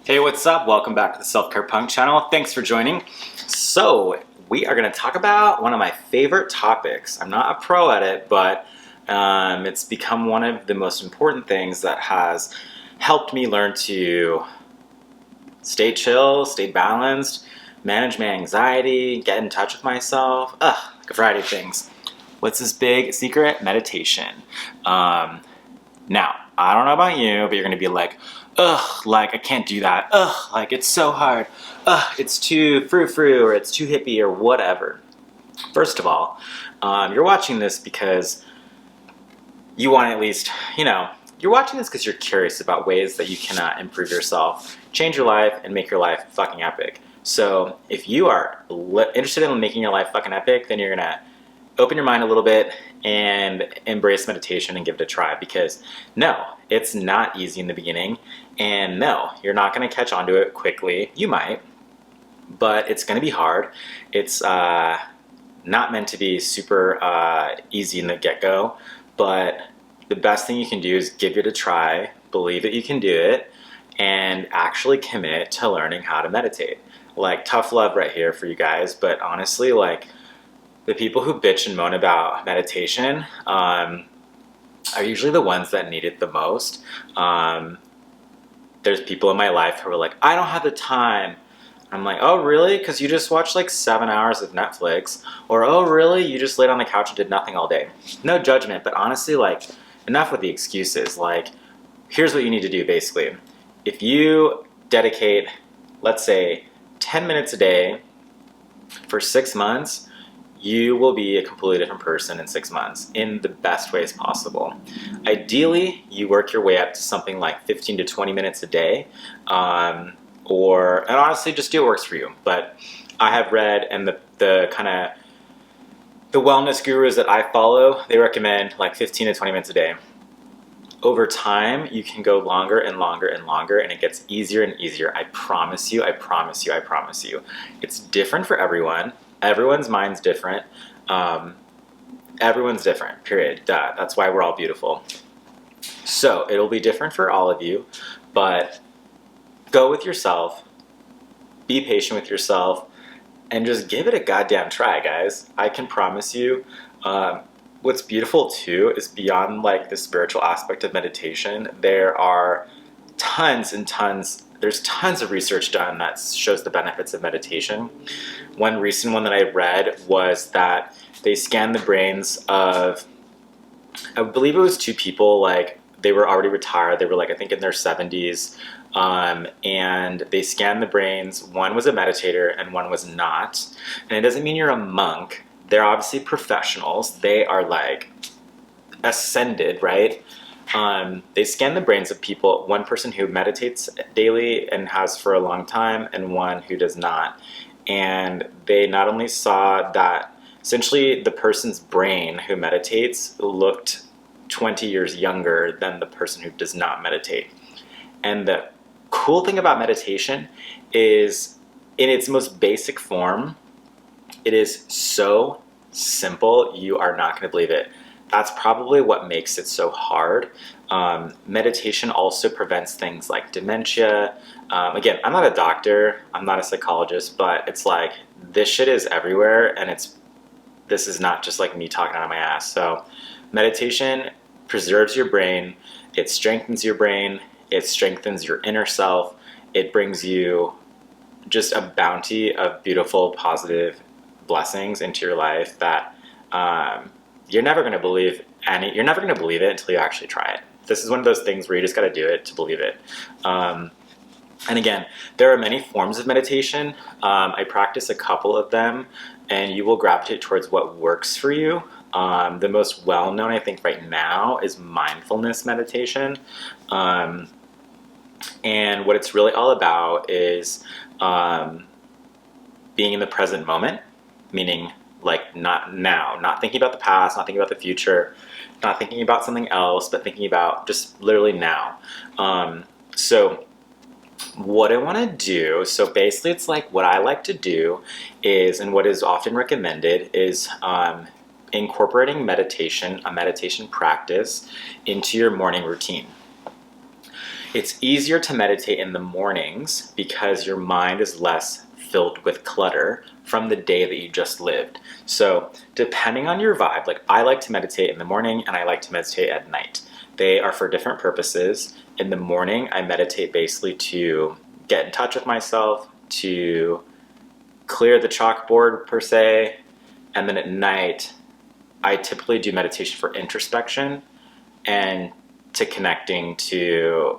Hey, what's up? Welcome back to the Self-Care Punk channel. Thanks for joining. So, we are going to talk about one of my favorite topics. I'm not a pro at it, but it's become one of the most important things that has helped me learn to stay chill, stay balanced, manage my anxiety, get in touch with myself, like a variety of things. What's this big secret? Meditation. Now, I don't know about you, but you're going to be like, ugh, like I can't do that. Ugh, like it's so hard. Ugh, it's too frou-frou or it's too hippie or whatever. First of all, you're watching this because you want to at least, you're watching this because you're curious about ways that you can improve yourself, change your life, and make your life fucking epic. So if you are interested in making your life fucking epic, then you're going to open your mind a little bit and embrace meditation and give it a try, because no, it's not easy in the beginning, and no, you're not going to catch on to it quickly. You might, but it's going to be hard. It's not meant to be super easy in the get-go, but the best thing you can do is give it a try, believe that you can do it, and actually commit to learning how to meditate. Like, tough love right here for you guys, but honestly, like, the people who bitch and moan about meditation are usually the ones that need it the most. There's people in my life who are like, I don't have the time. I'm like, oh really? Because you just watched like 7 hours of Netflix. Or, oh really? You just laid on the couch and did nothing all day. No judgment, but honestly, like, enough with the excuses. Like, here's what you need to do basically. If you dedicate, let's say, 10 minutes a day for 6 months, you will be a completely different person in 6 months in the best ways possible. Ideally, you work your way up to something like 15 to 20 minutes a day, and honestly, just do what works for you. But I have read, and the kind of the wellness gurus that I follow, they recommend like 15 to 20 minutes a day. Over time, you can go longer and longer and longer, and it gets easier and easier. I promise you, I promise you, I promise you. It's different for everyone. Everyone's mind's different. Everyone's different, period. Duh. That's why we're all beautiful. So it'll be different for all of you, but go with yourself, be patient with yourself, and just give it a goddamn try, guys. I can promise you. What's beautiful too is beyond like the spiritual aspect of meditation, there are there's tons of research done that shows the benefits of meditation. One recent one that I read was that they scanned the brains of, I believe it was 2 people, like they were already retired. They were like, I think in their 70s. And they scanned the brains. One was a meditator and one was not. And it doesn't mean you're a monk. They're obviously professionals. They are like ascended, right? They scan the brains of people, one person who meditates daily and has for a long time, and one who does not. And they not only saw that essentially the person's brain who meditates looked 20 years younger than the person who does not meditate. And the cool thing about meditation is, in its most basic form, it is so simple, you are not going to believe it. That's probably what makes it so hard. Meditation also prevents things like dementia. Again, I'm not a doctor, I'm not a psychologist, but it's like, this shit is everywhere, and this is not just like me talking out of my ass. So meditation preserves your brain, it strengthens your brain, it strengthens your inner self, it brings you just a bounty of beautiful, positive blessings into your life that you're never going to believe it until you actually try it. This is one of those things where you just got to do it to believe it. And again, there are many forms of meditation. I practice a couple of them, and you will gravitate towards what works for you. The most well-known, I think, right now is mindfulness meditation. And what it's really all about is being in the present moment, meaning like not now, not thinking about the past, not thinking about the future, not thinking about something else, but thinking about just literally now. So what I want to do, so basically it's like what I like to do is, and what is often recommended is incorporating meditation, a meditation practice into your morning routine. It's easier to meditate in the mornings because your mind is less filled with clutter from the day that you just lived. So depending on your vibe, like I like to meditate in the morning and I like to meditate at night. They are for different purposes. In the morning, I meditate basically to get in touch with myself, to clear the chalkboard per se. And then at night, I typically do meditation for introspection and to connecting to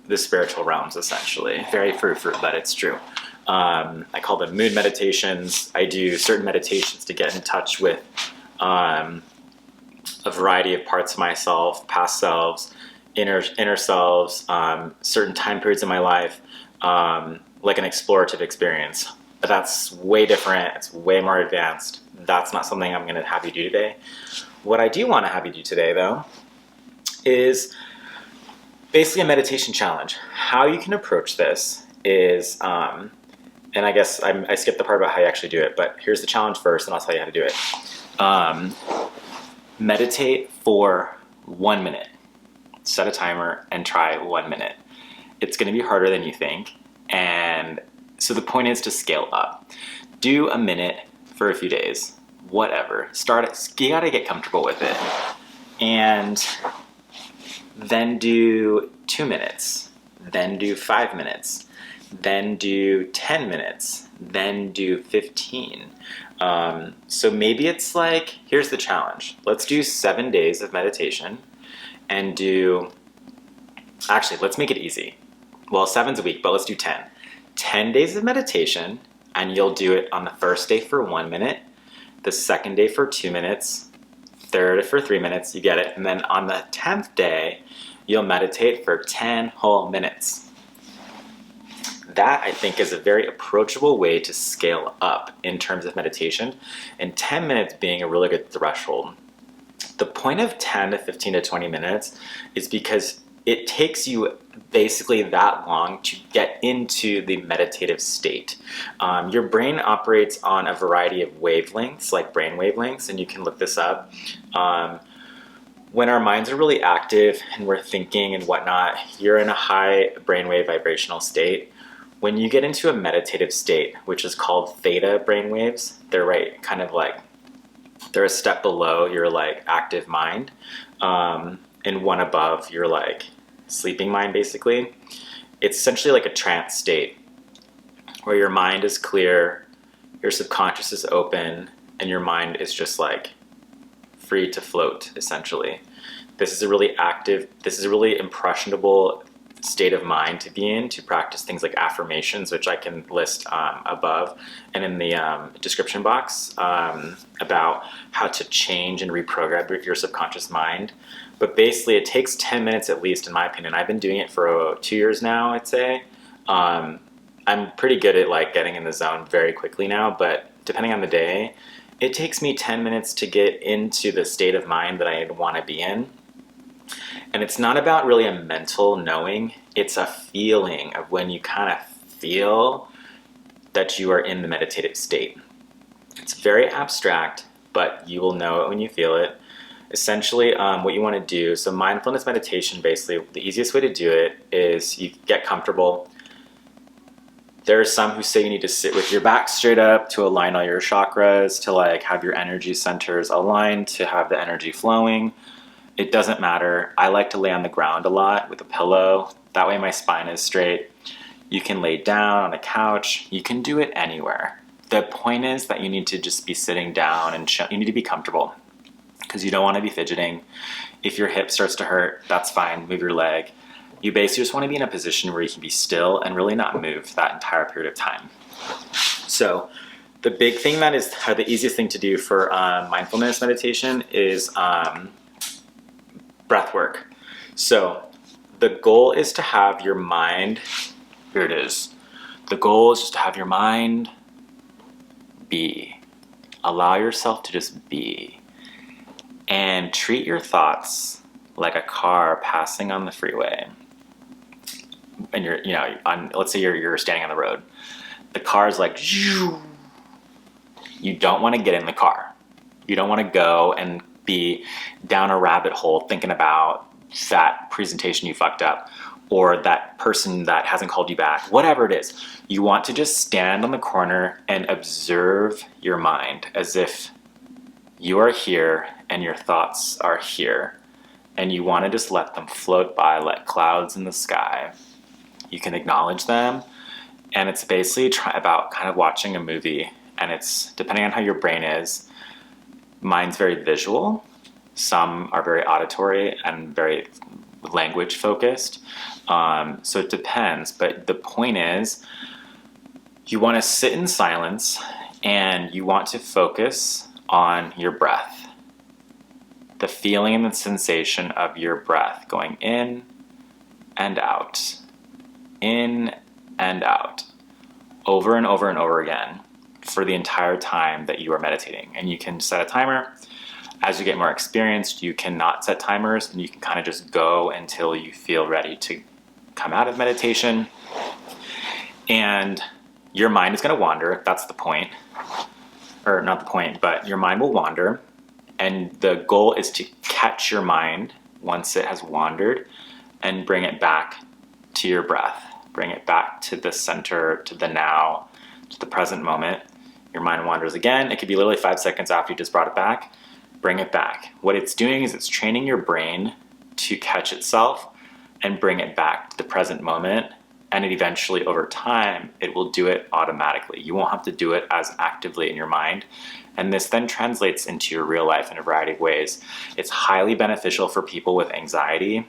the spiritual realms, essentially. Very frou-frou, but it's true. I call them mood meditations. I do certain meditations to get in touch with a variety of parts of myself, past selves, inner selves, certain time periods in my life, like an explorative experience. But that's way different. It's way more advanced. That's not something I'm going to have you do today. What I do want to have you do today, though, is basically a meditation challenge. How you can approach this is, and I guess I skipped the part about how you actually do it, but here's the challenge first, and I'll tell you how to do it. Meditate for 1 minute. Set a timer and try 1 minute. It's going to be harder than you think, and so the point is to scale up. Do a minute for a few days, whatever. You gotta get comfortable with it. And then do 2 minutes, then do 5 minutes, then do 10 minutes, then do 15. So maybe it's like, here's the challenge. Let's do 7 days of meditation and actually, let's make it easy. Well, 7's a week, but let's do 10. 10 days of meditation, and you'll do it on the first day for 1 minute, the second day for 2 minutes, third for 3 minutes, you get it. And then on the 10th day, you'll meditate for 10 whole minutes. That, I think, is a very approachable way to scale up in terms of meditation, and 10 minutes being a really good threshold. The point of 10 to 15 to 20 minutes is because it takes you basically that long to get into the meditative state. Your brain operates on a variety of wavelengths, like brain wavelengths, and you can look this up. When our minds are really active and we're thinking and whatnot, you're in a high brainwave vibrational state. When you get into a meditative state, which is called theta brainwaves, they're a step below your like active mind, and one above your like sleeping mind, basically. It's essentially like a trance state where your mind is clear, your subconscious is open, and your mind is just like free to float, essentially. This is a really impressionable state of mind to be in, to practice things like affirmations, which I can list above and in the description box, about how to change and reprogram your subconscious mind. But basically it takes 10 minutes at least, in my opinion. I've been doing it for 2 years now, I'd say. I'm pretty good at like getting in the zone very quickly now, but depending on the day, it takes me 10 minutes to get into the state of mind that I want to be in. And it's not about really a mental knowing, it's a feeling of when you kind of feel that you are in the meditative state. It's very abstract, but you will know it when you feel it. Essentially, what you want to do, so mindfulness meditation, basically, the easiest way to do it is you get comfortable. There are some who say you need to sit with your back straight up to align all your chakras, to like have your energy centers aligned, to have the energy flowing. It doesn't matter. I like to lay on the ground a lot with a pillow. That way my spine is straight. You can lay down on a couch. You can do it anywhere. The point is that you need to just be sitting down and you need to be comfortable, because you don't want to be fidgeting. If your hip starts to hurt, that's fine. Move your leg. You basically just want to be in a position where you can be still and really not move that entire period of time. So the big thing that is the easiest thing to do for mindfulness meditation is breath work. So the goal is to have your mind, here it is. The goal is just to have your mind be. Allow yourself to just be. And treat your thoughts like a car passing on the freeway. And let's say you're standing on the road. The car is like, you don't want to get in the car. You don't want to go and be down a rabbit hole thinking about that presentation you fucked up. or that person that hasn't called you back, whatever it is. You want to just stand on the corner and observe your mind as if you are here and your thoughts are here. And you want to just let them float by like clouds in the sky. You can acknowledge them. And it's basically about kind of watching a movie. And it's, depending on how your brain is, mine's very visual. Some are very auditory and very language focused. So it depends. But the point is, you want to sit in silence and you want to focus on your breath. The feeling and the sensation of your breath going in and out, in and out, over and over and over again for the entire time that you are meditating. And you can set a timer. As you get more experienced, you can not set timers and you can kind of just go until you feel ready to come out of meditation. And your mind is going to wander. That's the point. Or not the point, but your mind will wander. And the goal is to catch your mind once it has wandered and bring it back to your breath. Bring it back to the center, to the now, to the present moment. Your mind wanders again. It could be literally 5 seconds after you just brought it back. Bring it back. What it's doing is it's training your brain to catch itself and bring it back to the present moment. And it eventually, over time, it will do it automatically. You won't have to do it as actively in your mind. And this then translates into your real life in a variety of ways. It's highly beneficial for people with anxiety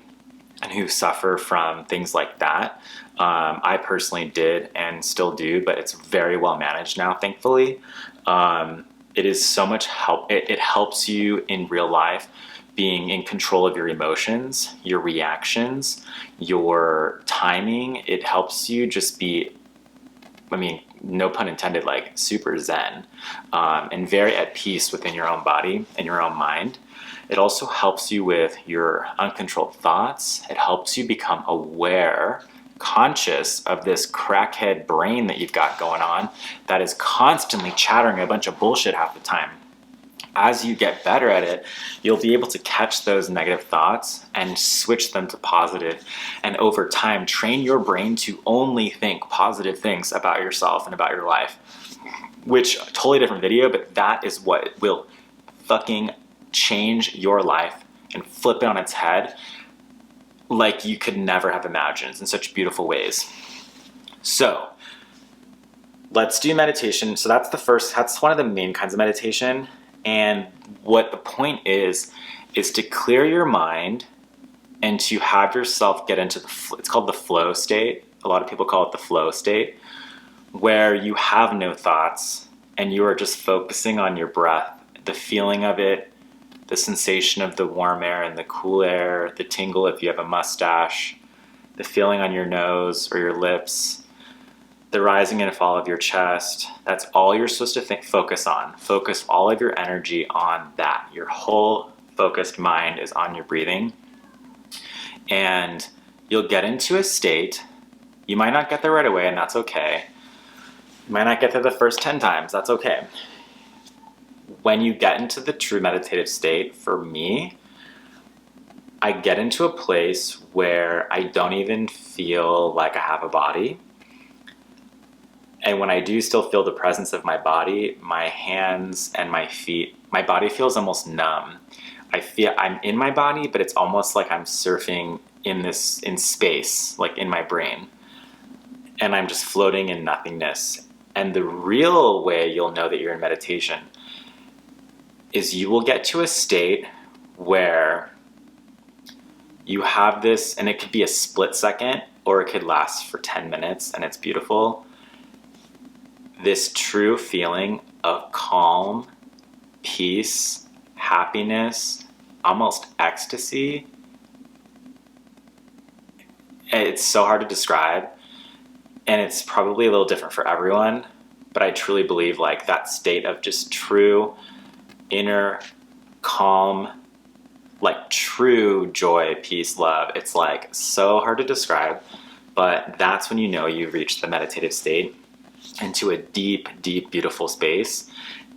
and who suffer from things like that. I personally did and still do, but it's very well managed now, thankfully. It is so much help. It helps you in real life being in control of your emotions, your reactions, your timing. It helps you just be, I mean, no pun intended, like super zen, and very at peace within your own body and your own mind. It also helps you with your uncontrolled thoughts. It helps you become aware, conscious of this crackhead brain that you've got going on that is constantly chattering a bunch of bullshit half the time. As you get better at it, you'll be able to catch those negative thoughts and switch them to positive. And over time, train your brain to only think positive things about yourself and about your life. Which, totally different video, but that is what will fucking change your life and flip it on its head like you could never have imagined in such beautiful ways. So, let's do meditation. So that's one of the main kinds of meditation. And what the point is to clear your mind and to have yourself get into it's called the flow state. A lot of people call it the flow state, where you have no thoughts and you are just focusing on your breath, the feeling of it, the sensation of the warm air and the cool air, the tingle if you have a mustache, the feeling on your nose or your lips, the rising and fall of your chest. That's all you're supposed to focus on. Focus all of your energy on that. Your whole focused mind is on your breathing. And you'll get into a state. You might not get there right away, and that's okay. You might not get there the first 10 times. That's okay. When you get into the true meditative state, for me, I get into a place where I don't even feel like I have a body. And when I do still feel the presence of my body, my hands and my feet, my body feels almost numb. I feel I'm in my body, but it's almost like I'm surfing in space, like in my brain. And I'm just floating in nothingness. And the real way you'll know that you're in meditation is you will get to a state where you have this, and it could be a split second, or it could last for 10 minutes, and it's beautiful. This true feeling of calm, peace, happiness, almost ecstasy. It's so hard to describe, and it's probably a little different for everyone, but I truly believe like that state of just true inner calm, like true joy, peace, love. It's like so hard to describe, but that's when you know you've reached the meditative state into a deep, deep, beautiful space.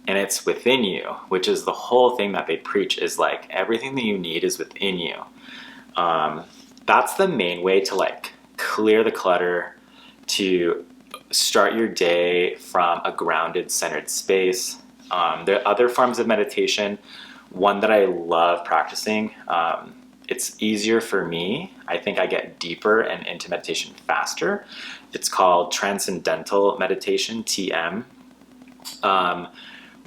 And it's within you, which is the whole thing that they preach, is like everything that you need is within you. that's the main way to like clear the clutter, to start your day from a grounded, centered space. There are other forms of meditation. One that I love practicing, it's easier for me. I think I get deeper and into meditation faster. It's called transcendental meditation, TM,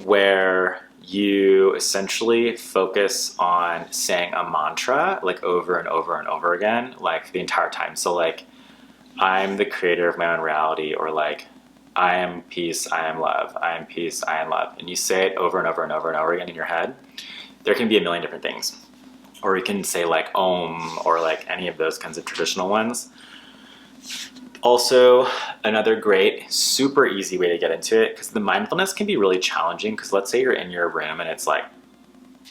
where you essentially focus on saying a mantra like over and over and over again, like the entire time. So like, I'm the creator of my own reality, or like, I am peace, I am love, I am peace, I am love. And you say it over and over and over and over again in your head. There can be a million different things. Or you can say like Om, or like any of those kinds of traditional ones. Also, another great, super easy way to get into it, because the mindfulness can be really challenging, because let's say you're in your room and it's like,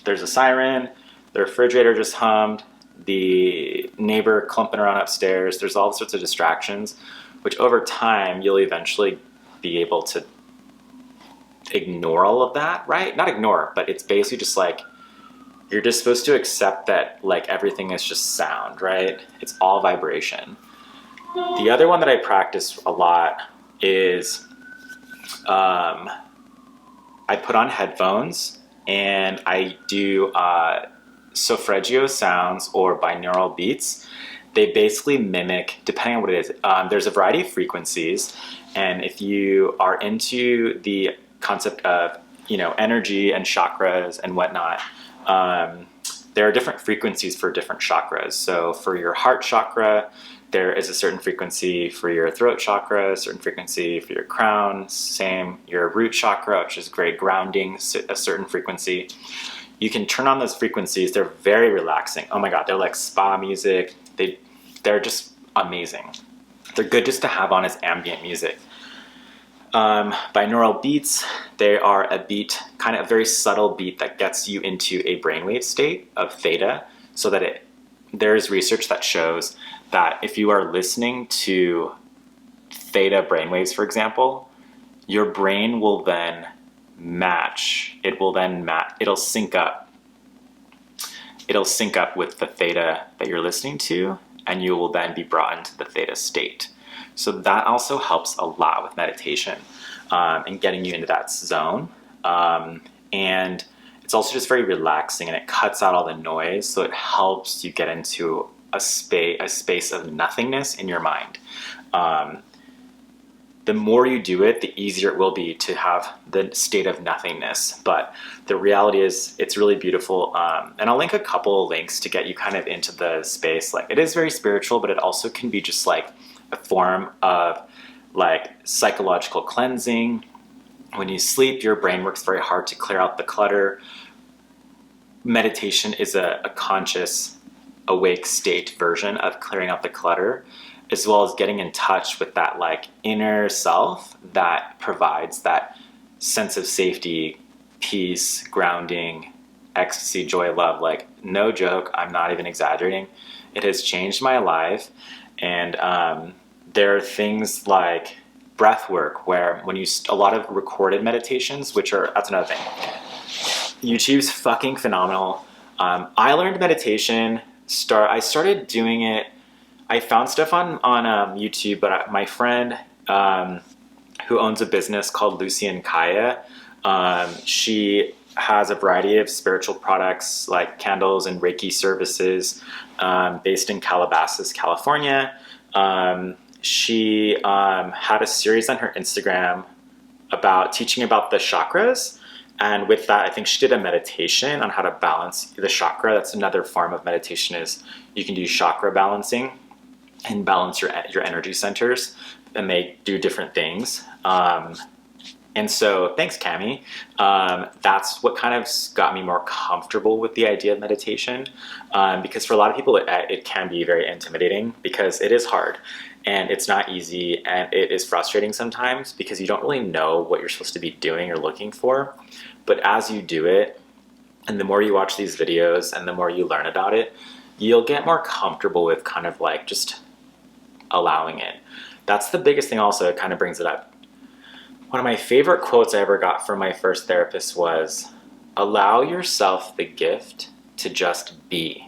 there's a siren, the refrigerator just hummed, the neighbor clumping around upstairs, there's all sorts of distractions, which over time you'll eventually be able to ignore all of that, right? Not ignore, but it's basically just like, you're just supposed to accept that like everything is just sound, right? It's all vibration. The other one that I practice a lot is I put on headphones and I do solfeggio sounds or binaural beats. They basically mimic, depending on what it is, there's a variety of frequencies, and if you are into the concept of, you know, energy and chakras and whatnot, there are different frequencies for different chakras. So for your heart chakra, there is a certain frequency. For your throat chakra, a certain frequency. For your crown, same. Your root chakra, which is great grounding, a certain frequency. You can turn on those frequencies. They're very relaxing. Oh my God, they're like spa music. They're just amazing. They're good just to have on as ambient music. Binaural beats, they are a beat, kind of a very subtle beat that gets you into a brainwave state of theta, so that there is research that shows that if you are listening to theta brainwaves, for example, your brain will then match. It'll sync up. It'll sync up with the theta that you're listening to, and you will then be brought into the theta state. So that also helps a lot with meditation, and getting you into that zone. And it's also just very relaxing, and it cuts out all the noise. So it helps you get into a space of nothingness in your mind. The more you do it, the easier it will be to have the state of nothingness. But the reality is, it's really beautiful. And I'll link a couple of links to get you kind of into the space. Like, it is very spiritual, but it also can be just like a form of like psychological cleansing. When you sleep, your brain works very hard to clear out the clutter. Meditation is a conscious, awake state version of clearing out the clutter, as well as getting in touch with that like inner self that provides that sense of safety, peace, grounding, ecstasy, joy, love. Like, no joke, I'm not even exaggerating. It has changed my life. And there are things like breath work, where when a lot of recorded meditations, that's another thing. YouTube's fucking phenomenal. I learned meditation, I started doing it. I found stuff on YouTube, but my friend who owns a business called Lucy and Kaya, she has a variety of spiritual products like candles and Reiki services, based in Calabasas, California. She had a series on her Instagram about teaching about the chakras. And with that, I think she did a meditation on how to balance the chakra. That's another form of meditation, is you can do chakra balancing and balance your energy centers, and they do different things. And so thanks, Cami. That's what kind of got me more comfortable with the idea of meditation, because for a lot of people, it can be very intimidating, because it is hard and it's not easy, and it is frustrating sometimes because you don't really know what you're supposed to be doing or looking for. But as you do it, and the more you watch these videos and the more you learn about it, you'll get more comfortable with kind of like just allowing it. That's the biggest thing. Also, it kind of brings it up. One of my favorite quotes I ever got from my first therapist was, "Allow yourself the gift to just be."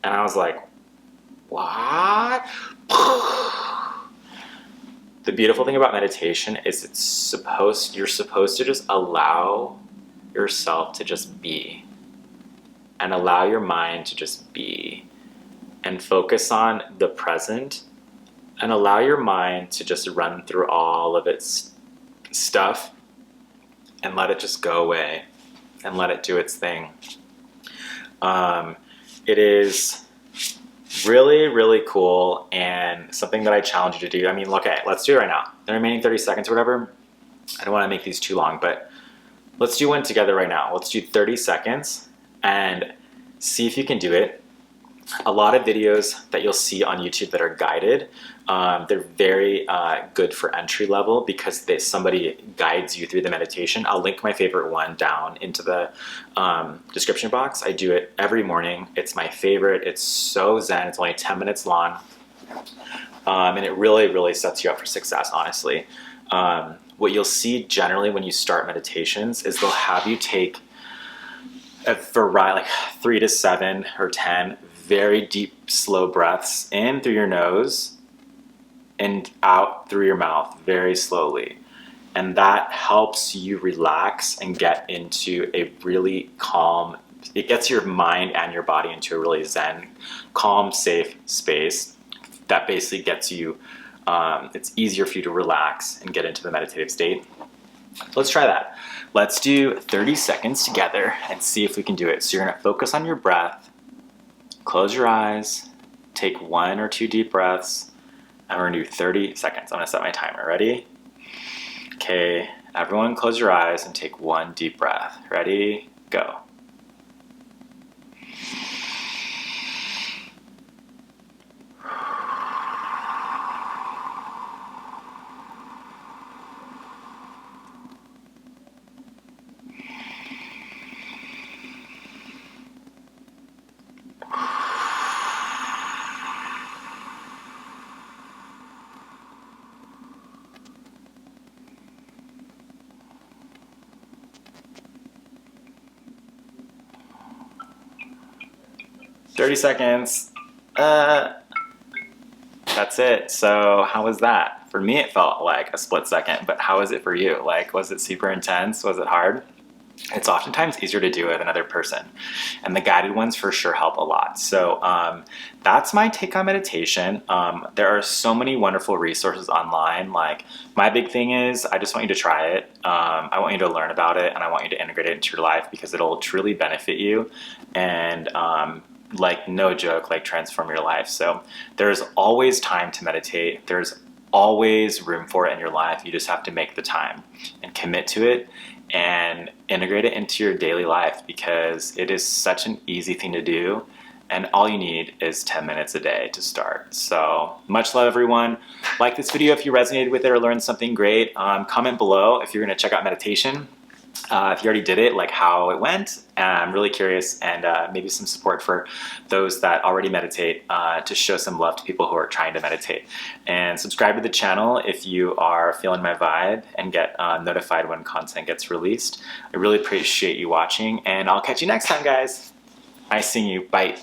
And I was like, What? The beautiful thing about meditation is you're supposed to just allow yourself to just be, and allow your mind to just be, and focus on the present, and allow your mind to just run through all of its stuff and let it just go away and let it do its thing. It is really, really cool, and something that I challenge you to do. I mean, look, okay, let's do it right now. The remaining 30 seconds or whatever, I don't want to make these too long, but let's do one together right now. Let's do 30 seconds and see if you can do it. A lot of videos that you'll see on YouTube that are guided, they're very good for entry level because somebody guides you through the meditation. I'll link my favorite one down into the description box. I do it every morning. It's my favorite. It's so zen. It's only 10 minutes long. And it really, really sets you up for success, honestly. What you'll see generally when you start meditations is they'll have you take a variety, like 3 to 7 or 10 very deep, slow breaths in through your nose and out through your mouth very slowly. And that helps you relax and get into a really calm, it gets your mind and your body into a really zen, calm, safe space that basically gets you, it's easier for you to relax and get into the meditative state. Let's try that. Let's do 30 seconds together and see if we can do it. So you're gonna focus on your breath. Close your eyes, take 1 or 2 deep breaths, and we're gonna do 30 seconds. I'm gonna set my timer. Ready? Okay, everyone close your eyes and take 1 deep breath. Ready? Go. "30 seconds. That's it. So how was that? For me, it felt like a split second, but how was it for you? Like, was it super intense? Was it hard? It's oftentimes easier to do with another person, and the guided ones for sure help a lot. So that's my take on meditation. There are so many wonderful resources online. Like, my big thing is I just want you to try it. I want you to learn about it, and I want you to integrate it into your life because it'll truly benefit you, and like, no joke, like, transform your life. So there's always time to meditate. There's always room for it in your life. You just have to make the time and commit to it and integrate it into your daily life because it is such an easy thing to do, and all you need is 10 minutes a day to start. So much love, everyone. Like this video if you resonated with it or learned something great. Comment below if you're gonna check out meditation. If you already did it, like how it went. I'm really curious, and maybe some support for those that already meditate, to show some love to people who are trying to meditate. And subscribe to the channel if you are feeling my vibe and get notified when content gets released. I really appreciate you watching, and I'll catch you next time, guys. Nice seeing you. Bye.